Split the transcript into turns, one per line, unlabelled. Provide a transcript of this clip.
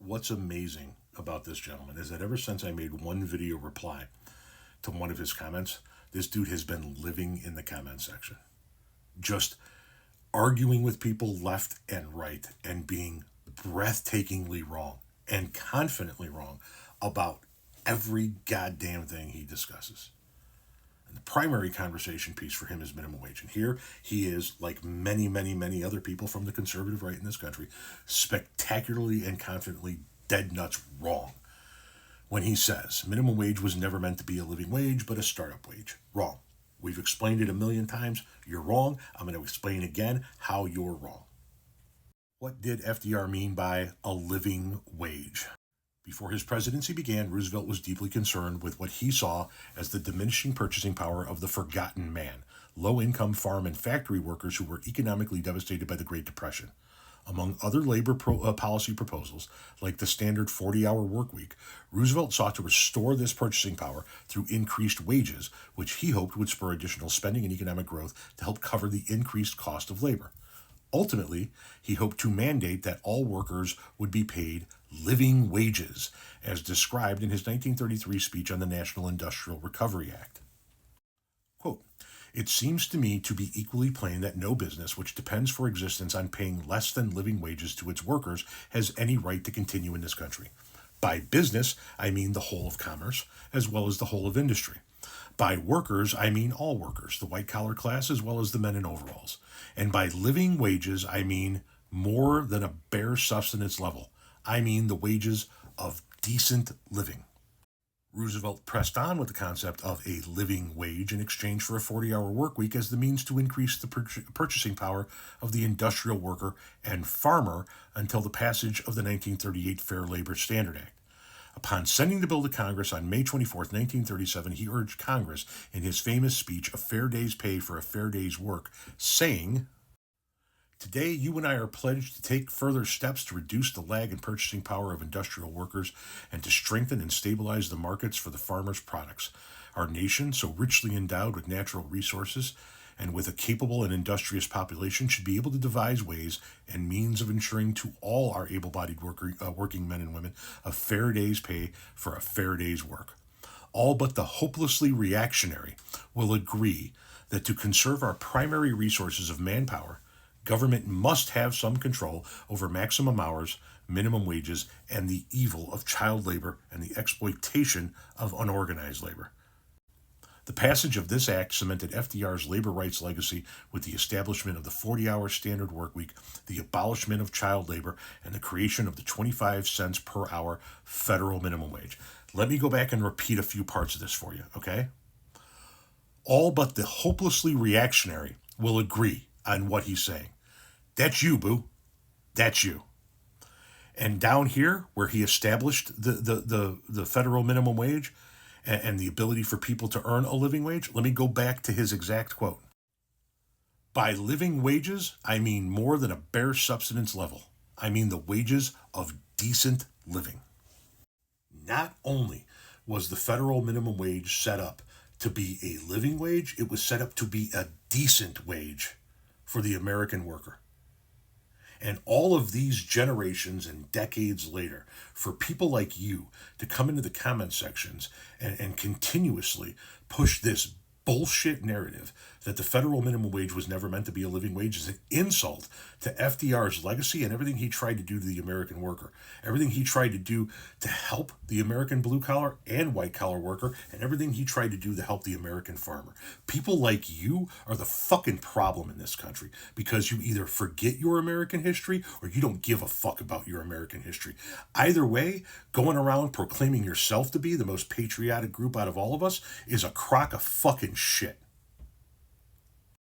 what's amazing about this gentleman is that ever since I made one video reply to one of his comments, this dude has been living in the comment section. Just arguing with people left and right and being breathtakingly wrong and confidently wrong about every goddamn thing he discusses. And the primary conversation piece for him is minimum wage. And here he is, like many, many, many other people from the conservative right in this country, spectacularly and confidently dead nuts wrong when he says minimum wage was never meant to be a living wage, but a startup wage. Wrong. We've explained it a million times. You're wrong. I'm going to explain again how you're wrong. What did FDR mean by a living wage? Before his presidency began, Roosevelt was deeply concerned with what he saw as the diminishing purchasing power of the forgotten man, low-income farm and factory workers who were economically devastated by the Great Depression. Among other labor policy proposals, like the standard 40-hour work week, Roosevelt sought to restore this purchasing power through increased wages, which he hoped would spur additional spending and economic growth to help cover the increased cost of labor. Ultimately, he hoped to mandate that all workers would be paid living wages, as described in his 1933 speech on the National Industrial Recovery Act. Quote, "It seems to me to be equally plain that no business which depends for existence on paying less than living wages to its workers has any right to continue in this country. By business, I mean the whole of commerce, as well as the whole of industry. By workers, I mean all workers, the white-collar class as well as the men in overalls. And by living wages, I mean more than a bare subsistence level. I mean the wages of decent living." Roosevelt pressed on with the concept of a living wage in exchange for a 40-hour work week as the means to increase the purchasing power of the industrial worker and farmer until the passage of the 1938 Fair Labor Standard Act. Upon sending the bill to Congress on May 24, 1937, he urged Congress in his famous speech, "A fair day's pay for a fair day's work," saying, "Today, you and I are pledged to take further steps to reduce the lag in purchasing power of industrial workers and to strengthen and stabilize the markets for the farmers' products. Our nation, so richly endowed with natural resources and with a capable and industrious population, should be able to devise ways and means of ensuring to all our able-bodied working men and women a fair day's pay for a fair day's work. All but the hopelessly reactionary will agree that to conserve our primary resources of manpower, government must have some control over maximum hours, minimum wages, and the evil of child labor and the exploitation of unorganized labor." The passage of this act cemented FDR's labor rights legacy with the establishment of the 40-hour standard work week, the abolishment of child labor, and the creation of the 25 cents per hour federal minimum wage. Let me go back and repeat a few parts of this for you, okay? All but the hopelessly reactionary will agree on what he's saying. That's you, boo. That's you. And down here, where he established the federal minimum wage and the ability for people to earn a living wage, let me go back to his exact quote. "By living wages, I mean more than a bare subsistence level. I mean the wages of decent living." Not only was the federal minimum wage set up to be a living wage, it was set up to be a decent wage for the American worker. And all of these generations and decades later, for people like you to come into the comment sections and continuously push this bullshit narrative that the federal minimum wage was never meant to be a living wage is an insult to FDR's legacy and everything he tried to do to the American worker, everything he tried to do to help the American blue-collar and white-collar worker, and everything he tried to do to help the American farmer. People like you are the fucking problem in this country because you either forget your American history or you don't give a fuck about your American history. Either way, going around proclaiming yourself to be the most patriotic group out of all of us is a crock of fucking shit.